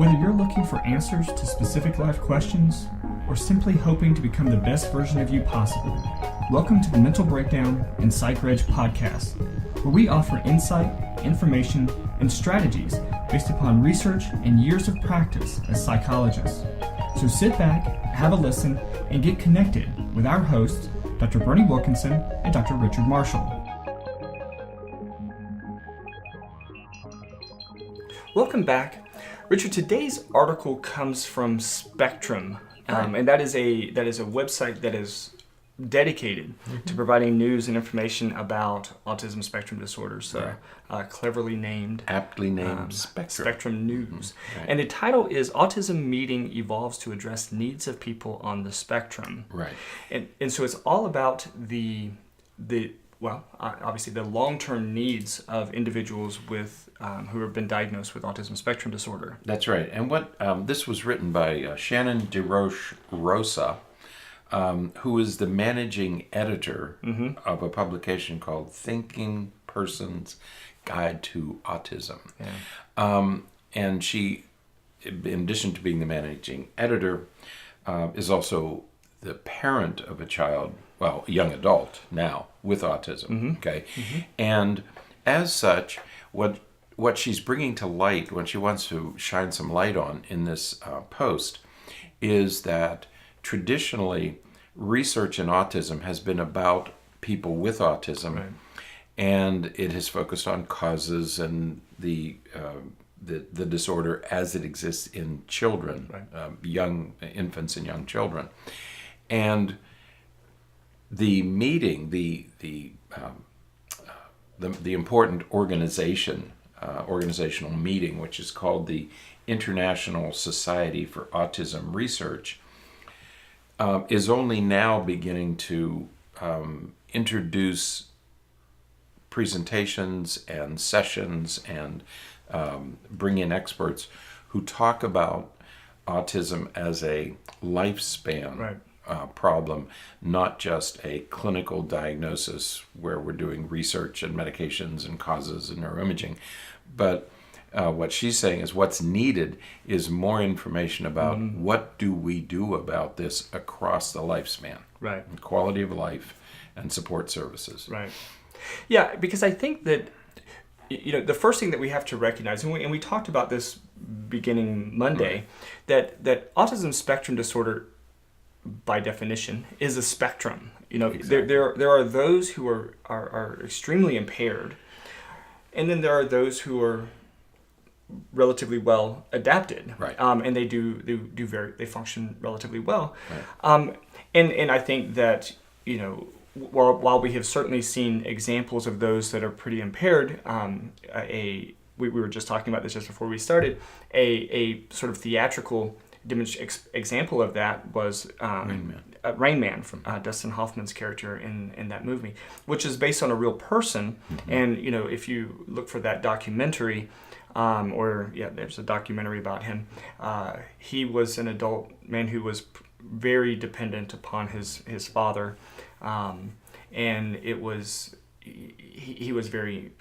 Whether you're looking for answers to specific life questions or simply hoping to become the best version of you possible, welcome to the Mental Breakdown and Psychreg podcast, where we offer insight, information, and strategies based upon research and years of practice as psychologists. So sit back, have a listen, and get connected with our hosts, Dr. Berney and Dr. Richard Marshall. Welcome back. Richard, today's article comes from Spectrum, and that is a website that is dedicated to providing news and information about autism spectrum disorder. So, cleverly named, aptly named Spectrum News. Right. And the title is "Autism Meeting Evolves to Address Needs of People on the Spectrum." Right. And so it's all about obviously the long-term needs of individuals with who have been diagnosed with autism spectrum disorder. That's right. And what this was written by Shannon DeRoche Rosa, who is the managing editor of a publication called Thinking Person's Guide to Autism. Yeah. And she, in addition to being the managing editor, is also the parent of a child, a young adult now, with autism. Okay. And as such, what she's bringing to light, what she wants to shine some light on in this post, is that traditionally research in autism has been about people with autism, right, and it has focused on causes and the disorder as it exists in children, right, young infants and young children. And the meeting, the important organizational meeting, which is called the International Society for Autism Research, is only now beginning to introduce presentations and sessions and bring in experts who talk about autism as a lifespan, right, problem, not just a clinical diagnosis where we're doing research and medications and causes and neuroimaging. But what she's saying is what's needed is more information about what do we do about this across the lifespan. Right. And quality of life and support services. Right. Yeah, because I think that the first thing that we have to recognize, and we talked about this beginning Monday, right, that autism spectrum disorder, by definition, is a spectrum. Exactly. There are those who are extremely impaired, and then there are those who are relatively well adapted, right, and they function relatively well, right. And I think that while we have certainly seen examples of those that are pretty impaired, we were just talking about this just before we started, a sort of theatrical example of that was Rain Man from Dustin Hoffman's character in that movie, which is based on a real person. And if you look for that documentary, there's a documentary about him. He was an adult man who was very dependent upon his father, and it was he was very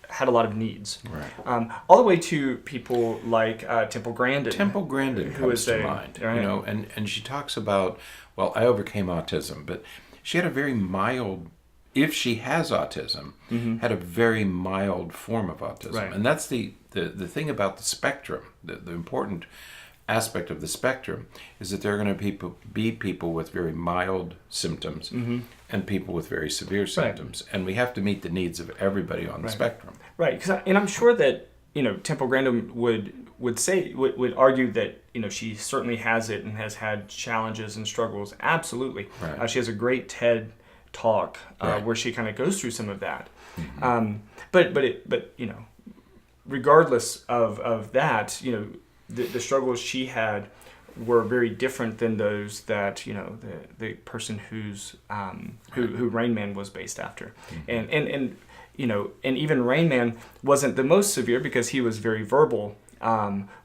had a lot of needs, right, all the way to people like Temple Grandin. Temple Grandin comes to mind, right, and she talks about, I overcame autism, but she had a very mild, if she has autism, had a very mild form of autism. Right. And that's the thing about the spectrum, the important aspect of the spectrum is that there are going to be people with very mild symptoms and people with very severe symptoms. Right. And we have to meet the needs of everybody on the spectrum. Right. And I'm sure that, Temple Grandin would argue that, she certainly has it and has had challenges and struggles. Absolutely. Right. She has a great TED talk right, where she kind of goes through some of that. But regardless of that, the struggles she had were very different than those that the person who Rain Man was based after, and even Rain Man wasn't the most severe because he was very verbal,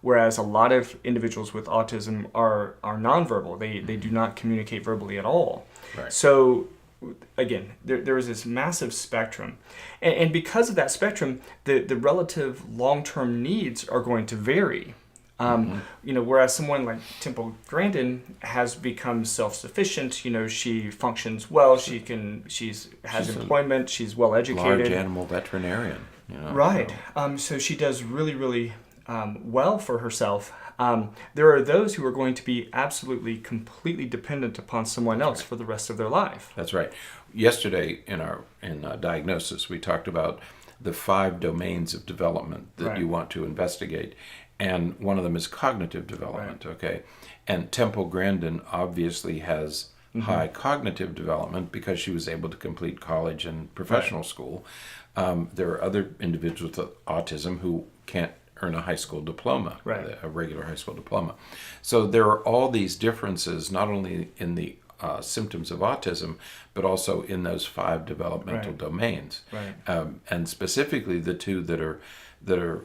whereas a lot of individuals with autism are nonverbal. They do not communicate verbally at all. Right. So again, there is this massive spectrum. And because of that spectrum, the relative long-term needs are going to vary. Whereas someone like Temple Grandin has become self-sufficient, she functions well, she's employment, she's well educated. Large animal veterinarian. Right. So she does really, really well for herself. There are those who are going to be absolutely, completely dependent upon someone else for the rest of their life. That's right. Yesterday in diagnosis, we talked about the 5 domains of development that you want to investigate. And one of them is cognitive development, okay? And Temple Grandin obviously has high cognitive development because she was able to complete college and professional school. There are other individuals with autism who can't earn a high school diploma, a regular high school diploma. So there are all these differences, not only in the symptoms of autism, but also in those 5 developmental domains. And specifically the 2 that are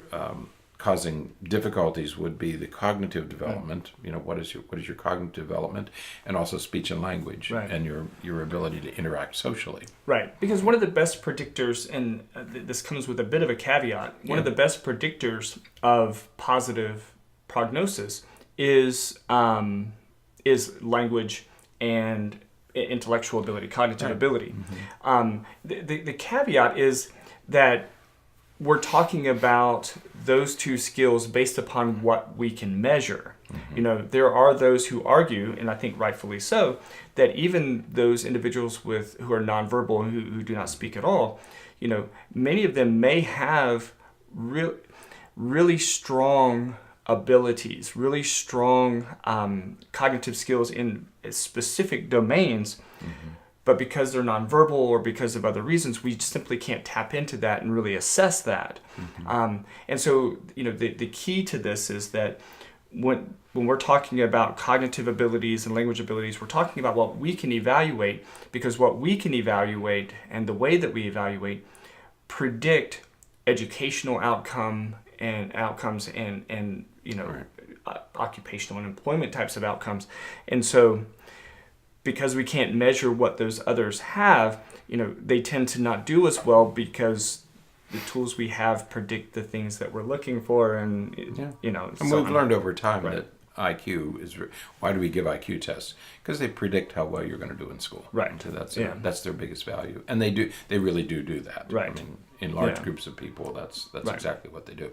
causing difficulties would be the cognitive development. What is your cognitive development, and also speech and language, and your ability to interact socially. Right, because one of the best predictors, and this comes with a bit of a caveat, one of the best predictors of positive prognosis is language and intellectual ability, cognitive ability. The caveat is that we're talking about those 2 skills based upon what we can measure. There are those who argue, and I think rightfully so, that even those individuals who are nonverbal, who do not speak at all, many of them may have really strong abilities, really strong cognitive skills in specific domains. But because they're nonverbal or because of other reasons, we simply can't tap into that and really assess that. And so, the key to this is that when we're talking about cognitive abilities and language abilities, we're talking about what we can evaluate, because what we can evaluate and the way that we evaluate predict educational outcomes and occupational and employment types of outcomes. And so, because we can't measure what those others have, they tend to not do as well because the tools we have predict the things that we're looking for, and And we've learned over time that IQ is. Why do we give IQ tests? Because they predict how well you're going to do in school. Right. So that's their biggest value, and they really do that. Right. I mean, in large groups of people, that's exactly what they do.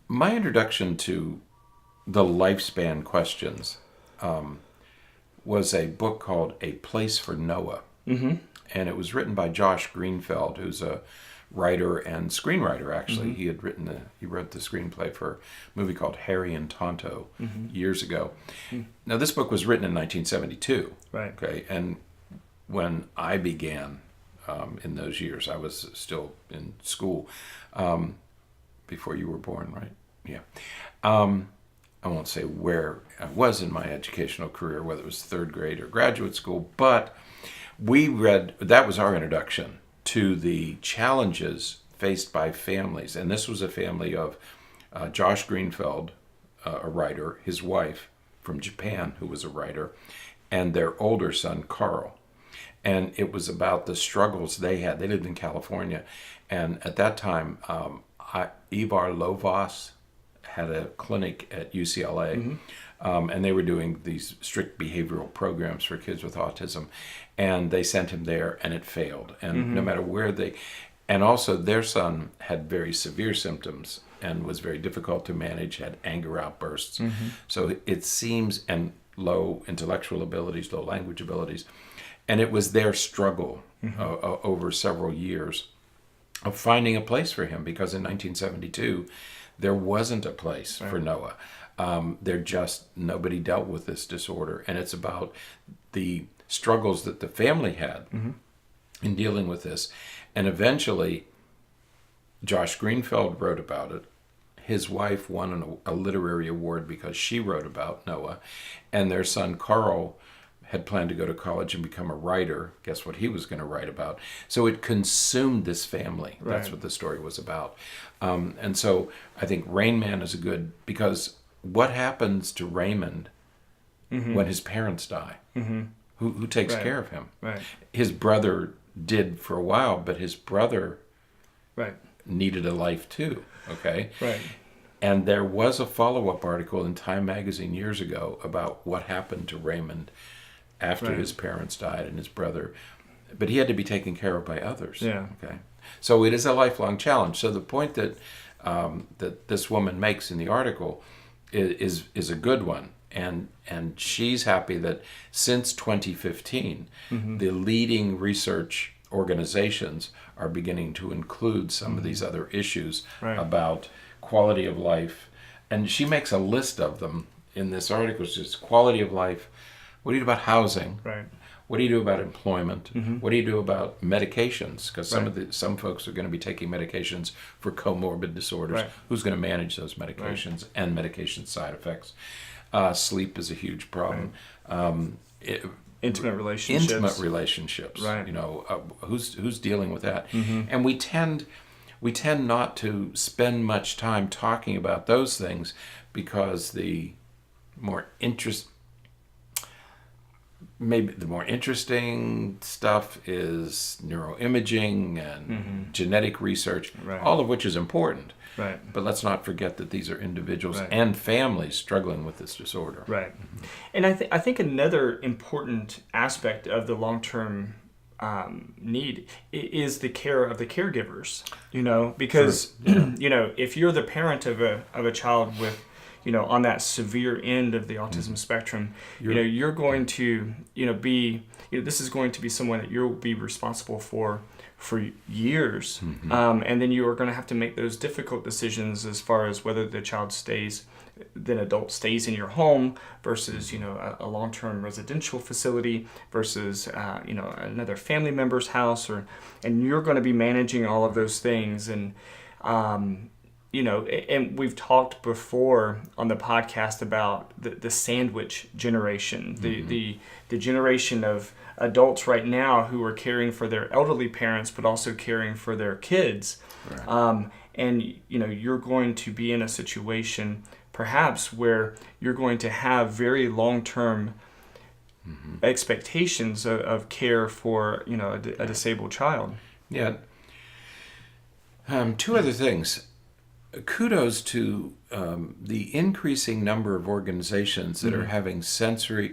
My introduction to the lifespan questions was a book called A Place for Noah. And it was written by Josh Greenfeld, who's a writer and screenwriter, actually. He wrote the screenplay for a movie called Harry and Tonto years ago. Now, this book was written in 1972. Right. Okay, and when I began in those years, I was still in school before you were born, right? Yeah. I won't say where I was in my educational career, whether it was 3rd grade or graduate school, but that was our introduction to the challenges faced by families. And this was a family of Josh Greenfeld, a writer, his wife from Japan, who was a writer, and their older son, Carl. And it was about the struggles they had. They lived in California. And at that time, Ivar Lovaas had a clinic at UCLA, and they were doing these strict behavioral programs for kids with autism, and they sent him there, and it failed. And no matter where and also their son had very severe symptoms and was very difficult to manage, had anger outbursts. So it seems, and low intellectual abilities, low language abilities, and it was their struggle over several years of finding a place for him, because in 1972, there wasn't a place for Noah. Nobody dealt with this disorder. And it's about the struggles that the family had in dealing with this. And eventually, Josh Greenfeld wrote about it. His wife won a literary award because she wrote about Noah. And their son, Carl, had planned to go to college and become a writer. Guess what he was going to write about? So it consumed this family. Right. That's what the story was about. And so I think Rain Man is because what happens to Raymond when his parents die? who takes Right. care of him? Right. His brother did for a while, but his brother Right. needed a life too, okay? Right. And there was a follow-up article in Time magazine years ago about what happened to Raymond after Right. his parents died and his brother, but he had to be taken care of by others. Yeah. Okay. So it is a lifelong challenge. So the point that that this woman makes in the article is a good one, and she's happy that since 2015, the leading research organizations are beginning to include some of these other issues Right. about quality of life, and she makes a list of them in this article. It's just quality of life. What do you do about housing? Right. What do you do about employment? What do you do about medications? Because Right. some folks are going to be taking medications for comorbid disorders. Right. Who's going to manage those medications and medication side effects? Sleep is a huge problem. Intimate relationships. Intimate relationships. Right. You know, who's dealing with that? And we tend not to spend much time talking about those things because the more interesting stuff is neuroimaging and genetic research, Right. all of which is important. Right. But let's not forget that these are individuals Right. and families struggling with this disorder. Right. And I think another important aspect of the long-term need is the care of the caregivers, you know, because, you know, if you're the parent of a child with, you know, on that severe end of the autism spectrum, you're going to, this is going to be someone that you'll be responsible for years. And then you are going to have to make those difficult decisions as far as whether the adult stays in your home versus, a long-term residential facility versus, another family member's house, and you're going to be managing all of those things. And, and we've talked before on the podcast about the sandwich generation, the generation of adults right now who are caring for their elderly parents, but also caring for their kids. Right. And, you're going to be in a situation perhaps where you're going to have very long-term expectations of care for, a disabled child. Yeah. Two other things. Kudos to the increasing number of organizations that are having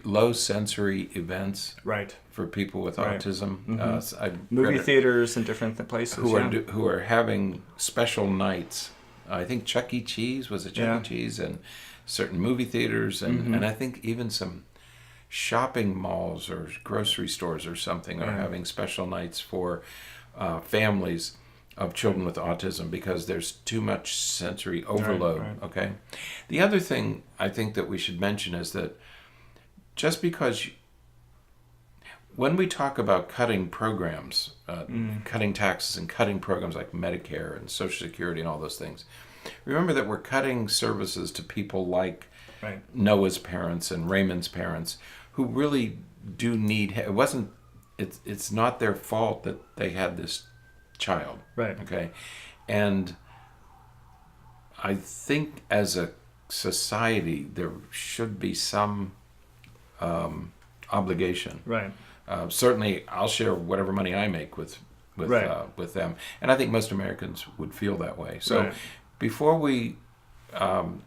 low sensory events Right. for people with Right. autism. I Movie read theaters and different places. who are having special nights. I think Chuck E. Cheese was it Chuck Yeah. E. Cheese, and certain movie theaters, and I think even some shopping malls or grocery stores or something are having special nights for families of children with autism because there's too much sensory overload. Right. Okay. The other thing I think that we should mention is that just because when we talk about cutting programs, cutting taxes and cutting programs like Medicare and Social Security and all those things, remember that we're cutting services to people like Right. Noah's parents and Raymond's parents who really do need. It's not their fault that they had this child. Right. Okay. And I think as a society there should be some obligation. Right. Certainly I'll share whatever money I make with them, and I think most Americans would feel that way. So Right. before we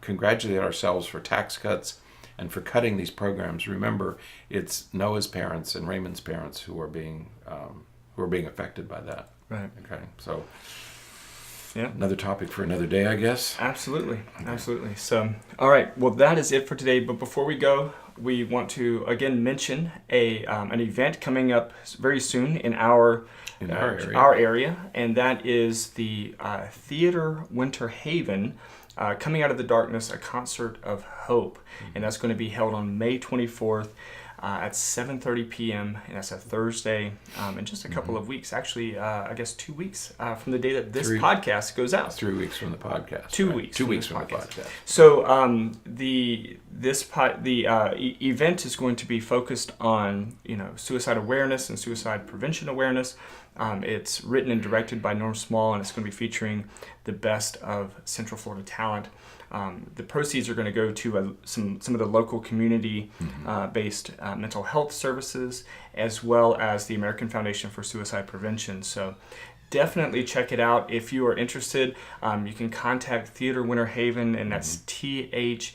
congratulate ourselves for tax cuts and for cutting these programs, remember it's Noah's parents and Raymond's parents who are being affected by that. Right. Okay, so Yeah. another topic for another day, I guess. Absolutely. Absolutely. So, all right. Well, that is it for today. But before we go, we want to again mention an event coming up very soon in our area, and that is the Theater Winter Haven. Coming Out of the Darkness, a concert of hope, and that's going to be held on May 24th at 7:30 p.m. and that's a Thursday in just a couple of weeks. Actually, I guess 2 weeks from the day that this podcast goes out. 3 weeks from the podcast. 2 right? weeks. 2 from weeks this from the podcast. podcast. So the event is going to be focused on suicide awareness and suicide prevention awareness. It's written and directed by Norm Small, and it's going to be featuring the best of Central Florida talent. The proceeds are going to go to some of the local community-based mental health services, as well as the American Foundation for Suicide Prevention. So definitely check it out. If you are interested, you can contact Theater Winter Haven, and that's TheaTre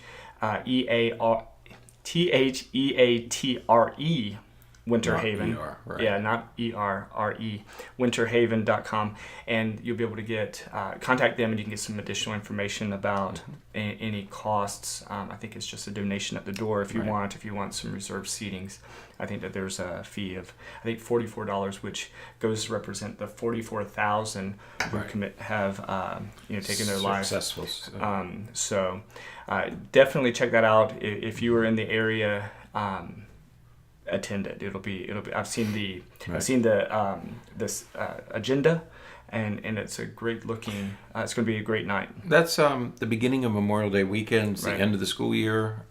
Winter Haven. ER, right. Yeah, not ERRE, winterhaven.com, and you'll be able to get contact them, and you can get some additional information about any costs. I think it's just a donation at the door if you want some reserved seatings. I think that there's a fee of $44, which goes to represent the 44,000 who have taken their lives. Successful. So definitely check that out if you are in the area. Attend it. It'll be. I've seen the this agenda, and it's a great looking. It's going to be a great night. That's the beginning of Memorial Day weekend. It's the Right. end of the school year,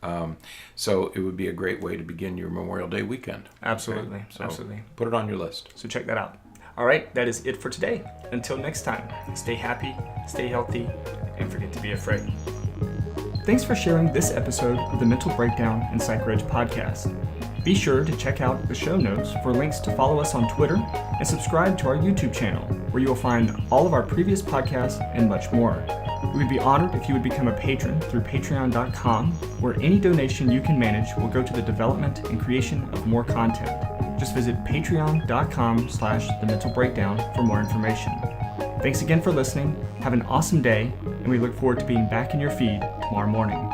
so it would be a great way to begin your Memorial Day weekend. Absolutely, Okay? So absolutely. put it on your list. So check that out. All right, that is it for today. Until next time, stay happy, stay healthy, and forget to be afraid. Thanks for sharing this episode of the Mental Breakdown and Psychreg podcast. Be sure to check out the show notes for links to follow us on Twitter and subscribe to our YouTube channel, where you will find all of our previous podcasts and much more. We would be honored if you would become a patron through patreon.com, where any donation you can manage will go to the development and creation of more content. Just visit patreon.com/thementalbreakdown for more information. Thanks again for listening. Have an awesome day, and we look forward to being back in your feed tomorrow morning.